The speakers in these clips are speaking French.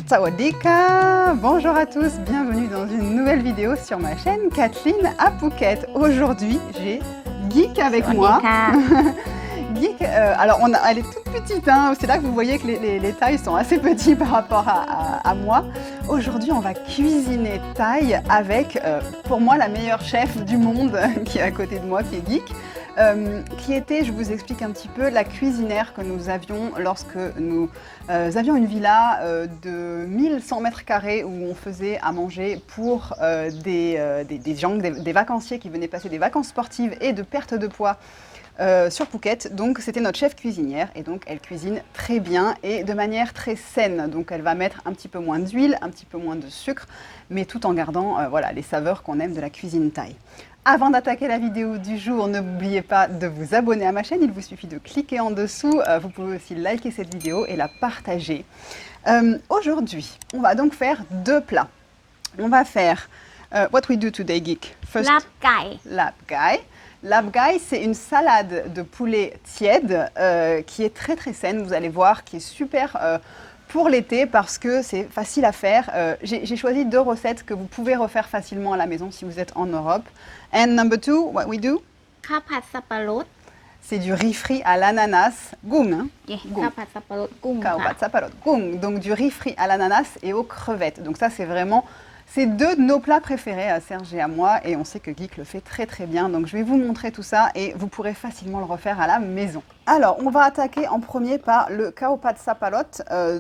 Sawadika! Bonjour à tous, bienvenue dans une nouvelle vidéo sur ma chaîne Kathleen à Phuket. Aujourd'hui, j'ai Geek avec moi. Geek, alors elle est toute petite, hein, c'est là que vous voyez que les tailles sont assez petits par rapport à moi. Aujourd'hui, on va cuisiner thaï avec, pour moi, la meilleure chef du monde qui est à côté de moi, qui est Geek. Qui était, je vous explique un petit peu, la cuisinière que nous avions lorsque nous avions une villa de 1100 mètres carrés où on faisait à manger pour des gens, des vacanciers qui venaient passer des vacances sportives et de perte de poids sur Phuket. Donc c'était notre chef cuisinière et donc elle cuisine très bien et de manière très saine. Donc elle va mettre un petit peu moins d'huile, un petit peu moins de sucre, mais tout en gardant voilà, les saveurs qu'on aime de la cuisine thaï. Avant d'attaquer la vidéo du jour, n'oubliez pas de vous abonner à ma chaîne, il vous suffit de cliquer en dessous. Vous pouvez aussi liker cette vidéo et la partager. Aujourd'hui, on va donc faire deux plats. On va faire what we do today, Geek. First, Lap gai. Lap gai. Lap gai, c'est une salade de poulet tiède qui est très très saine, vous allez voir, qui est super pour l'été parce que c'est facile à faire. J'ai choisi deux recettes que vous pouvez refaire facilement à la maison si vous êtes en Europe. And number two, what we do? ข้าวผัดสับปะรด C'est du riz frit à l'ananas, gung. Hein? ข้าวผัดสับปะรดกุ้ง Kao ค่ะ pat saparot, gung. Donc du riz frit à l'ananas et aux crevettes. Donc ça c'est vraiment, c'est deux de nos plats préférés à Serge et à moi et on sait que Geek le fait très très bien. Donc je vais vous montrer tout ça et vous pourrez facilement le refaire à la maison. Alors on va attaquer en premier par le kao pat sapalot,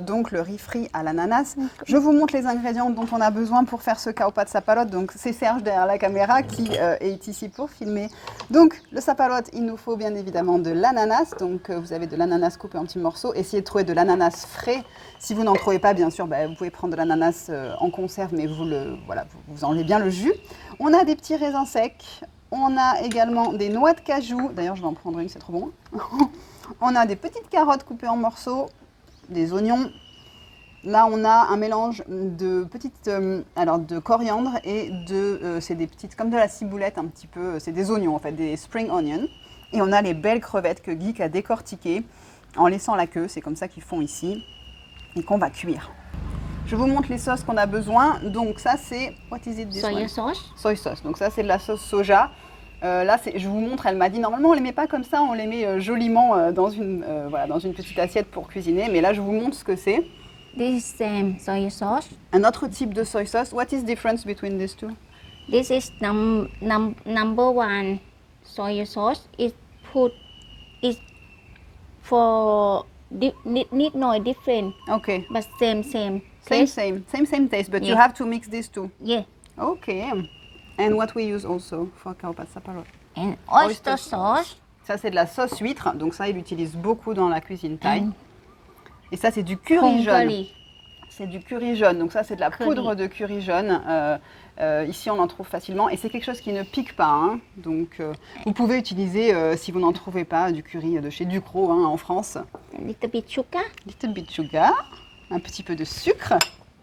donc le riz frit à l'ananas. Je vous montre les ingrédients dont on a besoin pour faire ce kao pat sapalot. Donc c'est Serge derrière la caméra qui est ici pour filmer. Donc le sapalot, il nous faut bien évidemment de l'ananas. Donc vous avez de l'ananas coupé en petits morceaux. Essayez de trouver de l'ananas frais. Si vous n'en trouvez pas, bien sûr, vous pouvez prendre de l'ananas en conserve, mais vous enlevez bien le jus. On a des petits raisins secs. On a également des noix de cajou. D'ailleurs, je vais en prendre une, c'est trop bon. On a des petites carottes coupées en morceaux, des oignons. Là, on a un mélange de petites, de coriandre et c'est des petites, comme de la ciboulette un petit peu. C'est des oignons en fait, des spring onions. Et on a les belles crevettes que Geek a décortiquées en laissant la queue. C'est comme ça qu'ils font ici et qu'on va cuire. Je vous montre les sauces qu'on a besoin. Donc ça c'est, what is it this โซ one? ยาซอส Soy sauce. Donc ça c'est de la sauce soja. Là je vous montre, elle m'a dit normalement on les met pas comme ça, on les met joliment dans une petite assiette pour cuisiner. Mais là je vous montre ce que c'est. This is same soy sauce. Un autre type de soy sauce. What is the difference between these two? This is number one soy sauce. It put it for need no different, Okay. but same Same taste. same taste, but you Yeah. have to mix these two. Yeah. Okay. And what we use also for kao pat sapalot? And Oyster oyster sauce. sauce. Ça c'est de la sauce huître, donc ça il utilise beaucoup dans la cuisine thaï. Mm. Et ça c'est du curry Hong jaune. curry. C'est du curry jaune, donc ça c'est de la Curry. poudre de curry jaune. Ici on en trouve facilement et c'est quelque chose qui ne pique pas. Hein. Donc vous pouvez utiliser, si vous n'en trouvez pas, du curry de chez Ducros hein, en France. Little bit sugar Little bit sugar, un petit peu de sucre.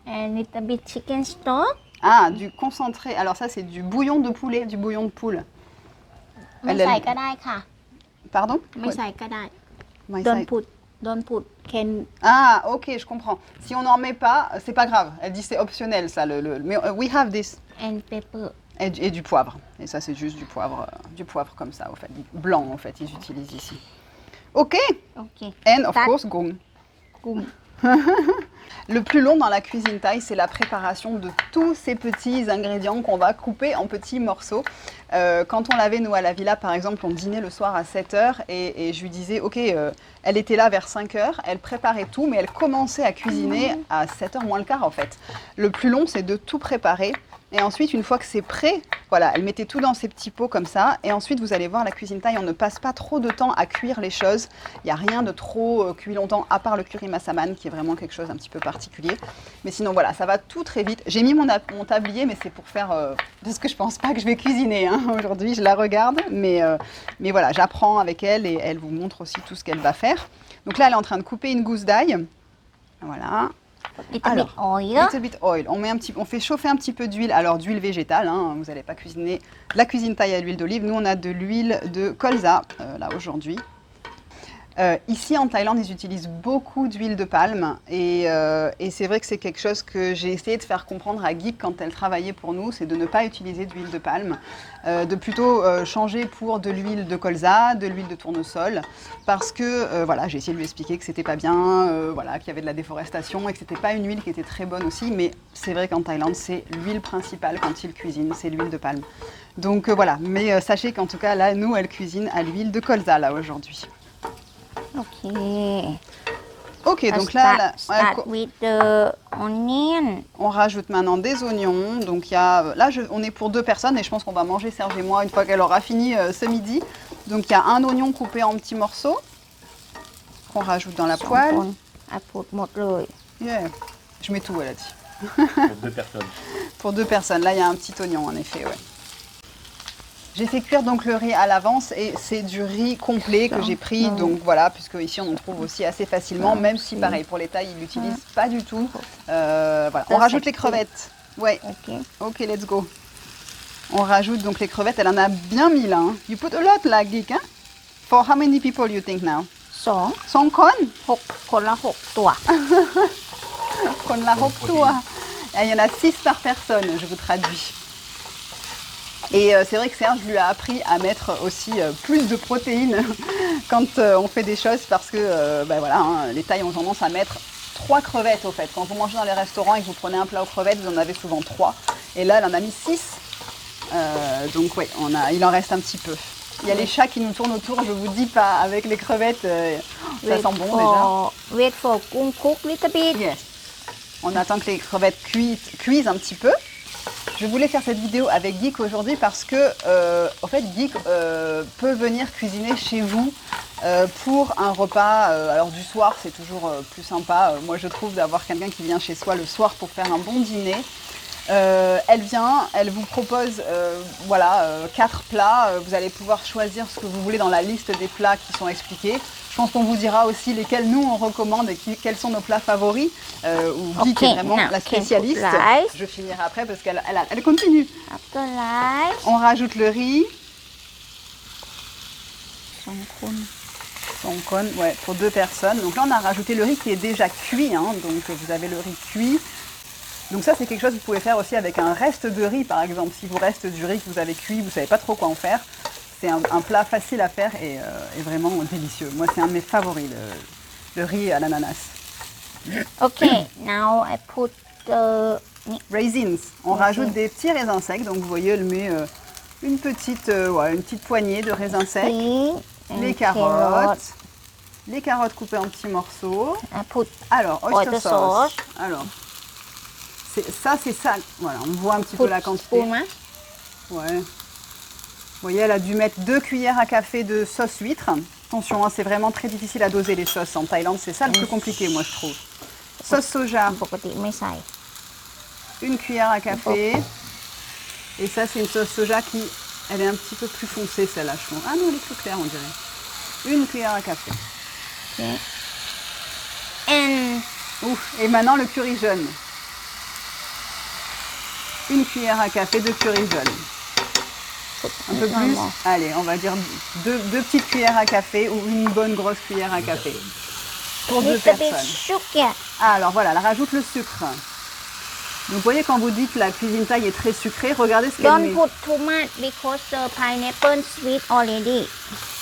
and little bit chicken stock. Ah, du concentré. Alors ça c'est du bouillon de poulet, du bouillon de poule. ไม่ Elle ใส่ aime- ก็ได้ค่ะ Pardon? ไม่ใส่ก็ได้ Ouais, Don't ça- put can Ah, ok, je comprends. Si on n'en met pas, c'est pas grave. Elle dit c'est optionnel ça. Mais we have this. and pepper. Et du poivre. Et ça, c'est juste du poivre comme ça, au fait. Blanc, en fait, ils utilisent ici. Ok. Okay. And of That- course, gong. กุ้ง Le plus long dans la cuisine thaï, c'est la préparation de tous ces petits ingrédients qu'on va couper en petits morceaux. Quand on l'avait, nous, à la villa, par exemple, on dînait le soir à 7h et je lui disais, ok, elle était là vers 5h, elle préparait tout, mais elle commençait à cuisiner à 7h moins le quart, en fait. Le plus long, c'est de tout préparer. Et ensuite, une fois que c'est prêt, voilà, elle mettait tout dans ces petits pots comme ça. Et ensuite, vous allez voir, la cuisine thaï, on ne passe pas trop de temps à cuire les choses. Il n'y a rien de trop cuit longtemps, à part le curry massaman, qui est vraiment quelque chose un petit peu particulier. Mais sinon, voilà, ça va tout très vite. J'ai mis mon tablier, mais c'est pour faire... parce que je pense pas que je vais cuisiner hein, aujourd'hui. Je la regarde, mais voilà, j'apprends avec elle et elle vous montre aussi tout ce qu'elle va faire. Donc là, elle est en train de couper une gousse d'ail. Voilà. little bit oil. Little bit oil. On fait chauffer un petit peu d'huile. Alors d'huile végétale, hein, vous n'allez pas cuisiner la cuisine thaï à l'huile d'olive. Nous, on a de l'huile de colza là aujourd'hui. Ici en Thaïlande, ils utilisent beaucoup d'huile de palme et c'est vrai que c'est quelque chose que j'ai essayé de faire comprendre à Geek quand elle travaillait pour nous, c'est de ne pas utiliser d'huile de palme, de plutôt changer pour de l'huile de colza, de l'huile de tournesol, parce que voilà, j'ai essayé de lui expliquer que c'était pas bien, voilà, qu'il y avait de la déforestation et que c'était pas une huile qui était très bonne aussi, mais c'est vrai qu'en Thaïlande, c'est l'huile principale quand ils cuisinent, c'est l'huile de palme. Donc voilà, mais sachez qu'en tout cas là, nous, elle cuisine à l'huile de colza là aujourd'hui. โอเค Ok, donc là, start with the onion. on rajoute maintenant des oignons. Donc il y a, là, on est pour 2 personnes et je pense qu'on va manger Serge et moi une fois qu'elle aura fini ce midi. Donc il y a un oignon coupé en petits morceaux qu'on rajoute dans la สอง poêle. คนอ่ะพูดหมดเลย Yeah. Je mets tout, elle a dit. Pour 2 personnes. Pour 2 personnes. Là, il y a un petit oignon en effet, ouais. J'ai fait cuire donc le riz à l'avance et c'est du riz complet que j'ai pris, donc voilà, puisque ici on en trouve aussi assez facilement, même si pareil pour les Thaïs ils l'utilisent pas du tout. Voilà. On rajoute les crevettes. Ouais. โอเค Ok, let's go. On rajoute donc les crevettes, elle en a bien mis là. Hein. You put a lot là, Geek, hein? For how many people you think now? สอง Son con? หกคนละ6 ตัว Con la toi. Il y en a 6 par personne, je vous traduis. Et c'est vrai que Serge lui a appris à mettre aussi plus de protéines quand on fait des choses parce que ben voilà, hein, les Thaïs ont tendance à mettre 3 crevettes au fait. Quand vous mangez dans les restaurants et que vous prenez un plat aux crevettes, vous en avez souvent 3. Et là, elle en a mis 6. Donc oui, il en reste un petit peu. Il y a les chats qui nous tournent autour, je vous dis pas, avec les crevettes, ça sent bon déjà. wait for กุ้ง cook little bit. Yes. On attend que les crevettes cuisent un petit peu. Je voulais faire cette vidéo avec Geek aujourd'hui parce que, en fait, Geek peut venir cuisiner chez vous pour un repas. Alors du soir, c'est toujours plus sympa. Moi, je trouve d'avoir quelqu'un qui vient chez soi le soir pour faire un bon dîner. Elle vient, elle vous propose voilà, 4 plats. Vous allez pouvoir choisir ce que vous voulez dans la liste des plats qui sont expliqués. Je pense qu'on vous dira aussi lesquels nous on recommande et quels sont nos plats favoris. Où Geek est vraiment la spécialiste. Je finirai après parce qu'elle continue. after rice On rajoute le riz. สองคน Son con, ouais, pour 2 personnes. Donc là on a rajouté le riz qui est déjà cuit. Hein, donc vous avez le riz cuit. Donc ça c'est quelque chose que vous pouvez faire aussi avec un reste de riz par exemple. Si vous reste du riz que vous avez cuit, vous ne savez pas trop quoi en faire. C'est un plat facile à faire et vraiment délicieux. Moi c'est un de mes favoris, le riz à l'ananas. ok now I put the Raisins, on rajoute des petits raisins secs. Donc vous voyez elle met une petite poignée de raisins secs. Les carottes. Les carottes coupées en petits morceaux. I put Alors, oyster Oyster sauce. sauce. Alors, c'est ça. Voilà, on voit un petit put peu la quantité. spoon ไหม Ouais. Vous voyez, elle a dû mettre 2 cuillères à café de sauce huître. Attention, hein, c'est vraiment très difficile à doser les sauces en Thaïlande. C'est ça le plus compliqué, moi, je trouve. Sauce soja, ปกติไม่ใส่ une cuillère à café. Et ça, c'est une sauce soja qui, elle est un petit peu plus foncée, celle-là, je trouve. Ah non, elle est plus claire, on dirait. Une cuillère à café. and Ouf. Et maintenant, le curry jaune. Une cuillère à café de curry jaune. Un peu plus. Allez, on va dire 2 petites cuillères à café ou une bonne grosse cuillère à café. Pour 2 little bit personnes. sugar Ah, alors voilà, elle rajoute le sucre. Donc vous voyez, quand vous dites la cuisine thaï est très sucrée, regardez ce qu'elle don't met. put too much because the pineapple sweet already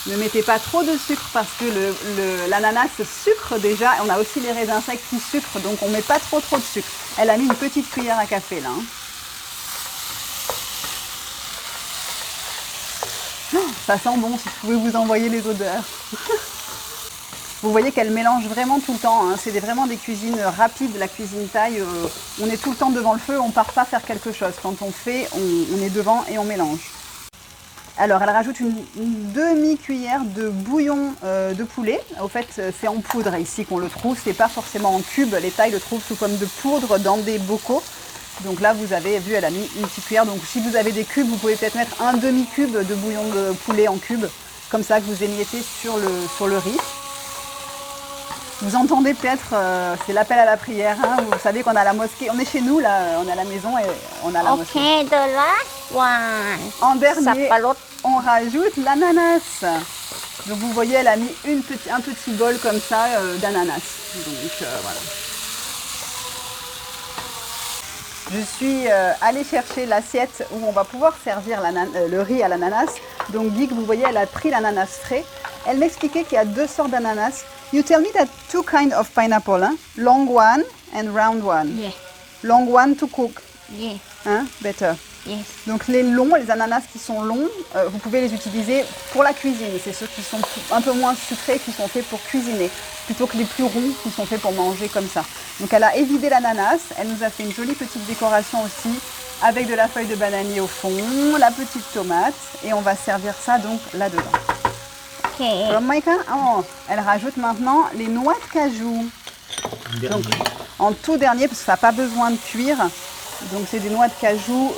Ne mettez pas trop de sucre parce que l'ananas sucre déjà. On a aussi les raisins secs qui sucrent, donc on met pas trop de sucre. Elle a mis une petite cuillère à café là. Hein. Oh, ça sent bon, si je pouvais vous envoyer les odeurs. Vous voyez qu'elle mélange vraiment tout le temps. Hein. C'est vraiment des cuisines rapides, la cuisine thaï. On est tout le temps devant le feu, on part pas faire quelque chose. Quand on fait, on est devant et on mélange. Alors, elle rajoute une demi-cuillère de bouillon de poulet. Au fait, c'est en poudre ici qu'on le trouve. C'est pas forcément en cube. Les Thaïs le trouvent sous forme de poudre dans des bocaux. Donc là, vous avez vu, elle a mis une petite cuillère. Donc si vous avez des cubes, vous pouvez peut-être mettre un demi-cube de bouillon de poulet en cube. Comme ça, que vous émiettez sur le riz. Vous entendez peut-être, c'est l'appel à la prière. Hein. Vous savez qu'on a la mosquée. On est chez nous, là, on a la maison et on a la mosquée. okay the last one En dernier, สับปะรด on rajoute l'ananas. Donc vous voyez, elle a mis un petit bol comme ça d'ananas. Donc voilà. Je suis allée chercher l'assiette où on va pouvoir servir le riz à l'ananas. Donc Geek, vous voyez, elle a pris l'ananas frais. Elle m'expliquait qu'il y a deux sortes d'ananas. You tell me that two kinds of pineapple, hein? Long one and round one. Yes. Long one to cook, Yes. hein? Better. Yes. Donc les longs, les ananas qui sont longs, vous pouvez les utiliser pour la cuisine. C'est ceux qui sont un peu moins sucrés qui sont faits pour cuisiner, plutôt que les plus ronds qui sont faits pour manger comme ça. Donc elle a évidé l'ananas, elle nous a fait une jolie petite décoration aussi, avec de la feuille de bananier au fond, la petite tomate, et on va servir ça donc là-dedans. Okay. Alors Maïka, oh, elle rajoute maintenant les noix de cajou. Donc en tout dernier, parce que ça n'a pas besoin de cuire. Donc c'est des noix de cajou,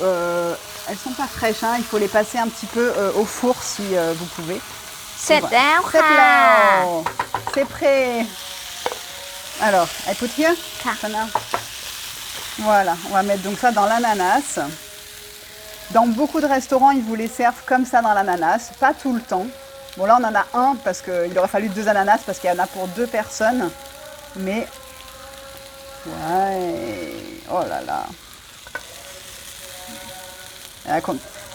elles sont pas fraîches, hein, il faut les passer un petit peu au four si vous pouvez. เสร็จแล้ว C'est ค่ะ là. C'est prêt. Alors, I put here.ค่ะ Sana. Voilà, on va mettre donc ça dans l'ananas. Dans beaucoup de restaurants, ils vous les servent comme ça dans l'ananas, pas tout le temps. Bon là on en a un parce qu'il aurait fallu 2 ananas parce qu'il y en a pour 2 personnes. Mais ouais, oh là là.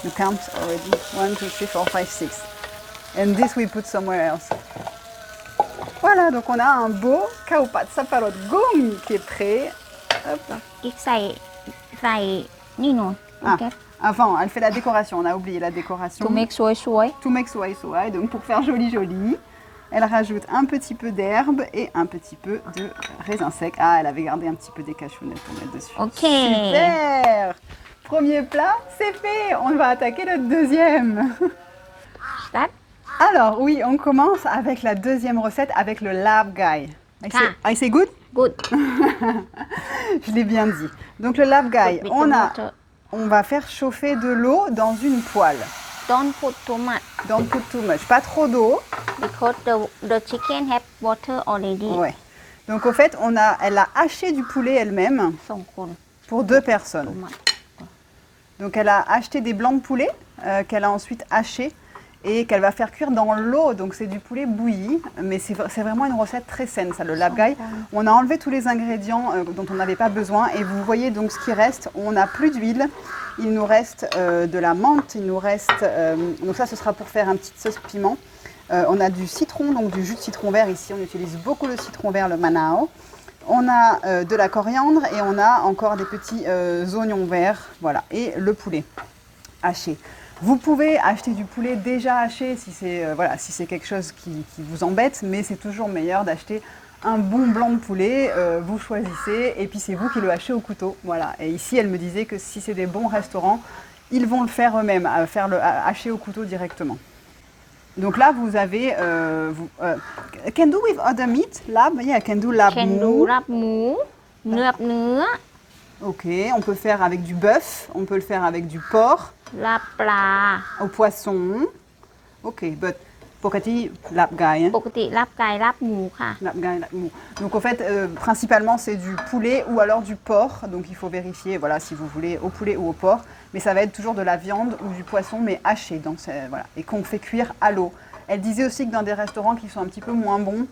You count already. 1, 2, 3, 4, 5, 6. And this we put somewhere else. Voilà, donc on a un beau kaupat saparot gong qui est prêt. Hop. กิ๊กใส่นี่หนู Ah, แก๊ป avant, elle fait la décoration. On a oublié la décoration. to make สวย To make soy soy. Donc pour faire joli joli, elle rajoute un petit peu d'herbe et un petit peu de raisin sec. Ah, elle avait gardé un petit peu des cachounettes pour mettre dessus. ๆ โอเค Super. Premier plat, c'est fait. On va attaquer le deuxième. start Alors oui, on commence avec la deuxième recette avec le lab guy. I say good? good Je l'ai bien dit. Donc le lab guy, With the water. on va faire chauffer de l'eau dans une poêle. don't put too much Don't put too much, pas trop d'eau. because the chicken have water already Ouais. Donc au fait, elle a haché du poulet elle-même สองคน pour 2 too personnes. much Donc elle a acheté des blancs de poulet qu'elle a ensuite hachés et qu'elle va faire cuire dans l'eau. Donc c'est du poulet bouilli, mais c'est vraiment une recette très saine, ça, le lab guy. On a enlevé tous les ingrédients dont on n'avait pas besoin et vous voyez donc ce qui reste. On n'a plus d'huile, il nous reste de la menthe, il nous reste... donc ça, ce sera pour faire un petit sauce piment. On a du citron, donc du jus de citron vert ici. On utilise beaucoup le citron vert, le manao. On a de la coriandre et on a encore des petits oignons verts, voilà, et le poulet haché. Vous pouvez acheter du poulet déjà haché si c'est voilà, si c'est quelque chose qui vous embête, mais c'est toujours meilleur d'acheter un bon blanc de poulet. Vous choisissez et puis c'est vous qui le hachez au couteau, voilà. Et ici, elle me disait que si c'est des bons restaurants, ils vont le faire eux-mêmes, faire le hacher au couteau directement. Donc là, vous avez can do with other meat, lab, yeah, can do lab can do ลาบหมูเนื้อ Ok, on peut faire avec du bœuf, on peut le faire avec du porc, ลาบปลา au poisson. Ok, but pokati lab guy. Hein? ปกติลาบไก่ลาบหมูค่ะ Lab guy, lab mou. Donc en fait, principalement c'est du poulet ou alors du porc. Donc il faut vérifier, voilà, si vous voulez au poulet ou au porc. Mais ça va être toujours de la viande ou du poisson, mais haché, donc voilà, et qu'on fait cuire à l'eau. Elle disait aussi que dans des restaurants qui sont un petit peu moins bons,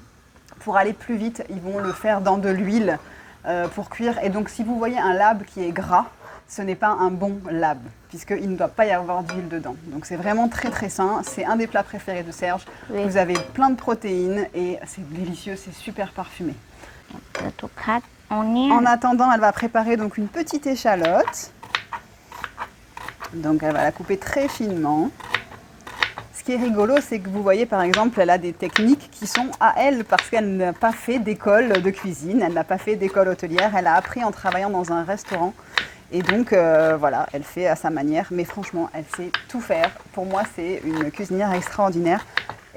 pour aller plus vite, ils vont le faire dans de l'huile pour cuire. Et donc si vous voyez un lab qui est gras, ce n'est pas un bon lab, puisqu'il ne doit pas y avoir d'huile dedans. Donc c'est vraiment très très sain, c'est un des plats préférés de Serge. Oui. Vous avez plein de protéines et c'est délicieux, c'est super parfumé. to cut onion En attendant, elle va préparer donc une petite échalote. Donc elle va la couper très finement. Ce qui est rigolo, c'est que vous voyez par exemple, elle a des techniques qui sont à elle parce qu'elle n'a pas fait d'école de cuisine, elle n'a pas fait d'école hôtelière, elle a appris en travaillant dans un restaurant. Et donc voilà, elle fait à sa manière, mais franchement, elle sait tout faire. Pour moi, c'est une cuisinière extraordinaire.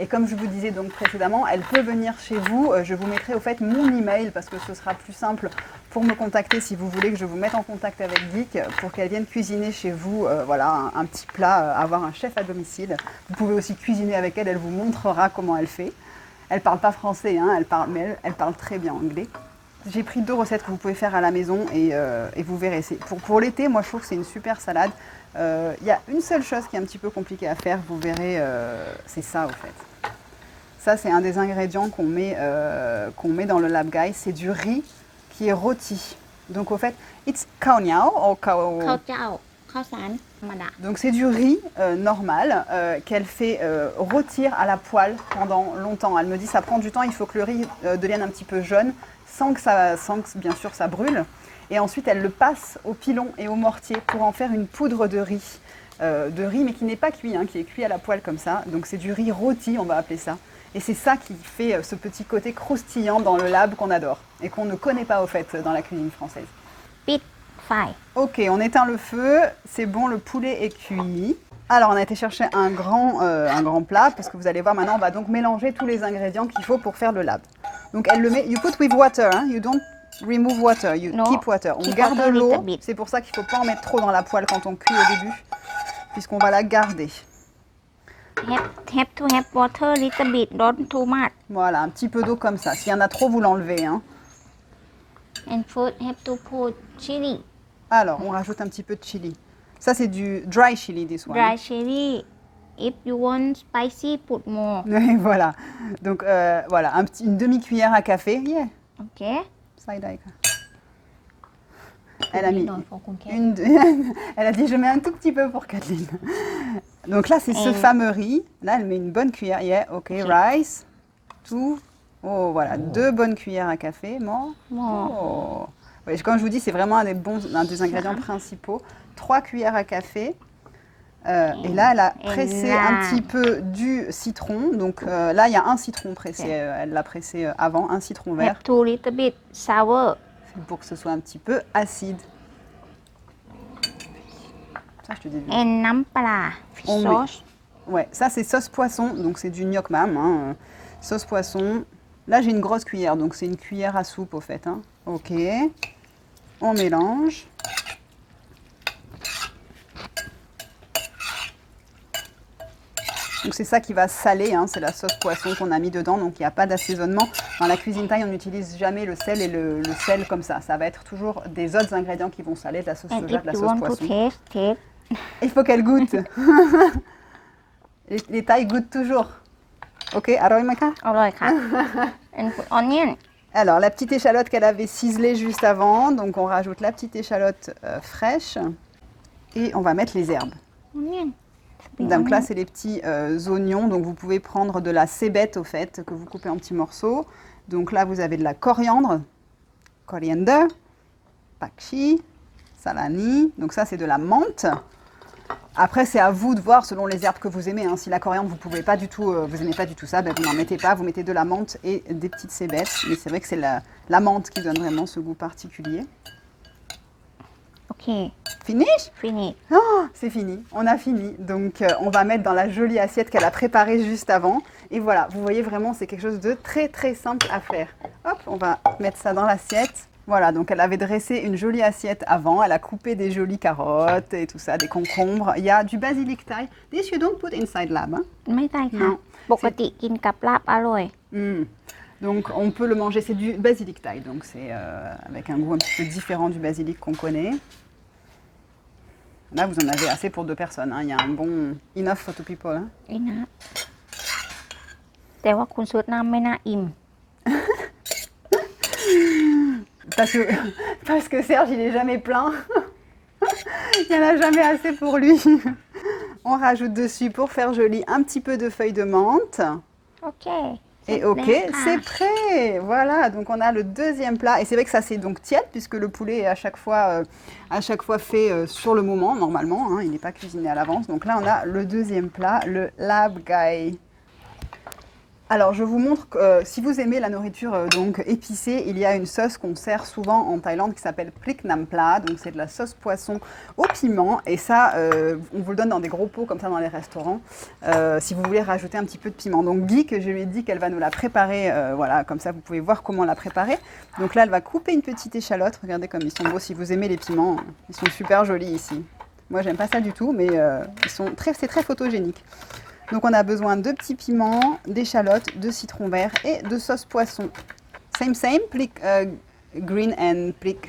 Et comme je vous disais donc précédemment, elle peut venir chez vous. Je vous mettrai au fait mon email parce que ce sera plus simple pour me contacter si vous voulez que je vous mette en contact avec Geek pour qu'elle vienne cuisiner chez vous. Voilà, un petit plat, avoir un chef à domicile. Vous pouvez aussi cuisiner avec elle, elle vous montrera comment elle fait. Elle parle pas français, hein, mais elle parle très bien anglais. J'ai pris 2 recettes que vous pouvez faire à la maison et vous verrez. Pour l'été, moi je trouve que c'est une super salade. Il y a une seule chose qui est un petit peu compliquée à faire, vous verrez, c'est ça au fait. Ça, c'est un des ingrédients qu'on met dans le labgai. C'est du riz qui est rôti. Donc, au fait, it's khao niao ou khao... ข้าวเจ้าข้าวสารธรรมดา Donc, c'est du riz normal qu'elle fait rôtir à la poêle pendant longtemps. Elle me dit ça prend du temps, il faut que le riz devienne un petit peu jaune sans que, bien sûr, ça brûle. Et ensuite, elle le passe au pilon et au mortier pour en faire une poudre de riz. Mais qui n'est pas cuit, hein, qui est cuit à la poêle comme ça. Donc, c'est du riz rôti, on va appeler ça. Et c'est ça qui fait ce petit côté croustillant dans le lab qu'on adore et qu'on ne connaît pas au fait dans la cuisine française. ปิดไฟ Ok, on éteint le feu, c'est bon, le poulet est cuit. Alors on a été chercher un grand plat parce que vous allez voir maintenant, on va donc mélanger tous les ingrédients qu'il faut pour faire le lab. Donc elle le met, you put with water, hein, you don't remove water, you No, keep water. On keep garde water l'eau, little bit. c'est pour ça qu'il ne faut pas en mettre trop dans la poêle quand on cuit au début, puisqu'on va la garder. have to have water little bit don't too much Voilà, un petit peu d'eau comme ça. S'il y en a trop, vous l'enlevez. Hein. and food have to put chili Alors, on rajoute un petit peu de chili. Ça, c'est du dry chili, this one. dry chili if you want spicy put more Et voilà. Donc, voilà, une demi-cuillère à café. Yeah. โอเค Side eye. Elle a mis หน่อย for คุณแค่ Elle a dit je mets un tout petit peu pour Kathleen. Donc là c'est ce fameux riz. Là elle met une bonne cuillère. Yeah, ok. Rice. Tout. Oh voilà, 2 bonnes cuillères à café. More. Oh. Ouais, comme je vous dis c'est vraiment un des ingrédients principaux. 3 cuillères à café. Et là elle a pressé un petit peu du citron. Donc là il y a un citron pressé. Elle l'a pressé avant, un citron vert. have to little bit sour Pour que ce soit un petit peu acide. Ça, je te dis. and น้ำปลา fish On met. sauce Ouais, ça c'est sauce poisson, donc c'est du gnoc mam. Hein. Sauce poisson. Là j'ai une grosse cuillère, donc c'est une cuillère à soupe au fait. Hein. Ok. On mélange. Donc c'est ça qui va saler, hein, c'est la sauce poisson qu'on a mis dedans, donc il n'y a pas d'assaisonnement. Dans la cuisine thaï, on n'utilise jamais le sel et le sel comme ça. Ça va être toujours des autres ingrédients qui vont saler, de la sauce and soja, if de la you sauce want to poisson. taste Il faut qu'elle goûte. les Thaïs goûtent toujours. Ok, aroy maka. อร่อยค่ะ and put onion Alors la petite échalote qu'elle avait ciselée juste avant, donc on rajoute la petite échalote fraîche et on va mettre les herbes. onion Donc là, c'est les petits oignons. Donc vous pouvez prendre de la cébette au fait, que vous coupez en petits morceaux. Donc là, vous avez de la coriandre, coriander, pakchi, salani. Donc ça, c'est de la menthe. Après, c'est à vous de voir selon les herbes que vous aimez. Hein. Si la coriandre, vous pouvez pas du tout, vous aimez pas du tout ça, ben vous n'en mettez pas. Vous mettez de la menthe et des petites cébettes. Mais c'est vrai que c'est la menthe qui donne vraiment ce goût particulier. โอเค Finish? finish Oh, c'est fini, on a fini. Donc on va mettre dans la jolie assiette qu'elle a préparée juste avant. Et voilà, vous voyez vraiment, c'est quelque chose de très très simple à faire. Hop, on va mettre ça dans l'assiette. Voilà, donc elle avait dressé une jolie assiette avant. Elle a coupé des jolies carottes et tout ça, des concombres. Il y a du basilic thaï. This you don't put inside lab. Hein? ไม่ใส่ค่ะ Non. ปกติกินกับลาบอร่อย Mm. Donc on peut le manger, c'est du basilic thaï. Donc c'est avec un goût un petit peu différent du basilic qu'on connaît. Là, vous en avez assez pour 2 personnes. Hein. Il y a un bon enough for 2 people. Hein. อีนะแต่ว่าคุณซุดน้ำไม่น่าอิ่ม Parce que Serge, il est jamais plein. Il n'y en a jamais assez pour lui. On rajoute dessus, pour faire joli, un petit peu de feuilles de menthe. โอเค Et ok, เสร็จแล้วค่ะ c'est prêt. Voilà, donc on a le deuxième plat. Et c'est vrai que ça, c'est donc tiède, puisque le poulet est à chaque fois fait sur le moment, normalement. Hein, il n'est pas cuisiné à l'avance. Donc là, on a le deuxième plat, le lab gai. Alors, je vous montre que si vous aimez la nourriture donc épicée, il y a une sauce qu'on sert souvent en Thaïlande qui s'appelle Plik Nam Pla. Donc, c'est de la sauce poisson au piment. Et ça, on vous le donne dans des gros pots comme ça dans les restaurants, si vous voulez rajouter un petit peu de piment. Donc, Guy, que je lui ai dit qu'elle va nous la préparer, voilà, comme ça, vous pouvez voir comment la préparer. Donc là, elle va couper une petite échalote. Regardez comme ils sont beaux. Si vous aimez les piments, ils sont super jolis ici. Moi, j'aime pas ça du tout, mais c'est très photogénique. Donc on a besoin de petits piments, d'échalotes, de citron vert et de sauce poisson. Same, plik green and plik.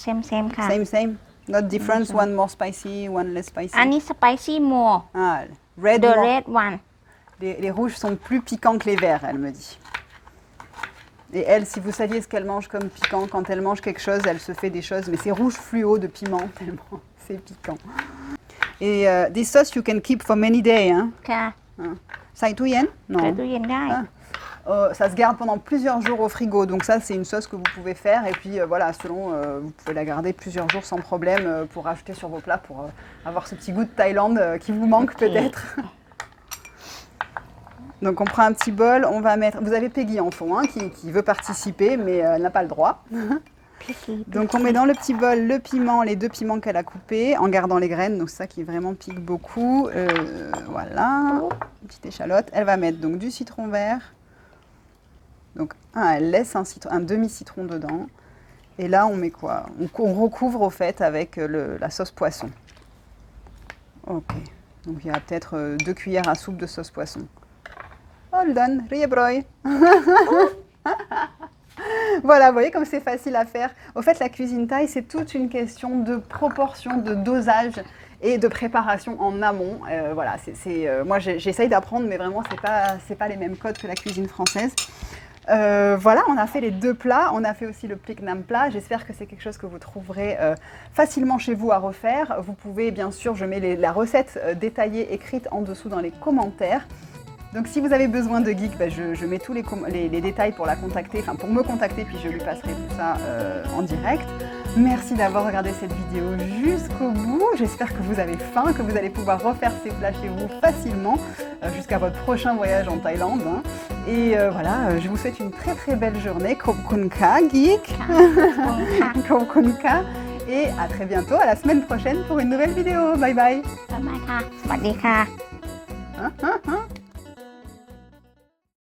เซมค่ะ Same. Not difference, one more spicy, one less spicy. อันนี้ spicy more Ah, red the more. red one les rouges sont plus piquants que les verts, elle me dit. Et elle, si vous saviez ce qu'elle mange comme piquant, quand elle mange quelque chose, elle se fait des choses, mais c'est rouge fluo de piment, tellement c'est piquant. Et des sauces you can keep for many days. Hein. ค่ะ ใส่ตู้เย็น ใส่ Non. ตู้เย็นได้ Ça se garde pendant plusieurs jours au frigo. Donc ça, c'est une sauce que vous pouvez faire. Et puis voilà, selon, vous pouvez la garder plusieurs jours sans problème pour rajouter sur vos plats, pour avoir ce petit goût de Thaïlande qui vous manque peut-être. Donc on prend un petit bol, on va mettre... Vous avez Peggy en fond hein, qui veut participer, mais elle n'a pas le droit. พริกขี้ Donc on met dans le petit bol le piment, les 2 piments qu'elle a coupés, en gardant les graines. Donc c'est ça qui vraiment pique beaucoup. Voilà, une petite échalote. Elle va mettre donc du citron vert. Donc elle laisse un demi-citron dedans. Et là on met quoi? On recouvre au fait avec la sauce poisson. Ok, donc il y a peut-être 2 cuillères à soupe de sauce poisson. Holden, riebroy. Voilà, vous voyez comme c'est facile à faire. Au fait, la cuisine thaï, c'est toute une question de proportion, de dosage et de préparation en amont. Voilà, moi j'essaye d'apprendre, mais vraiment, c'est pas les mêmes codes que la cuisine française. Voilà, on a fait les 2 plats. On a fait aussi le Plic Nam plat. J'espère que c'est quelque chose que vous trouverez facilement chez vous à refaire. Vous pouvez, bien sûr, je mets la recette détaillée, écrite en dessous dans les commentaires. Donc si vous avez besoin de Geek, je mets tous les détails pour la contacter, enfin pour me contacter, puis je lui passerai tout ça en direct. Merci d'avoir regardé cette vidéo jusqu'au bout. J'espère que vous avez faim, que vous allez pouvoir refaire ces plats chez vous facilement jusqu'à votre prochain voyage en Thaïlande. Hein. Et voilà, je vous souhaite une très très belle journée. Khop Khun Ka, Geek. Khop Khun Ka. Et à très bientôt, à la semaine prochaine pour une nouvelle vidéo. Bye bye. บ๊ายบายค่ะ สวัสดีค่ะ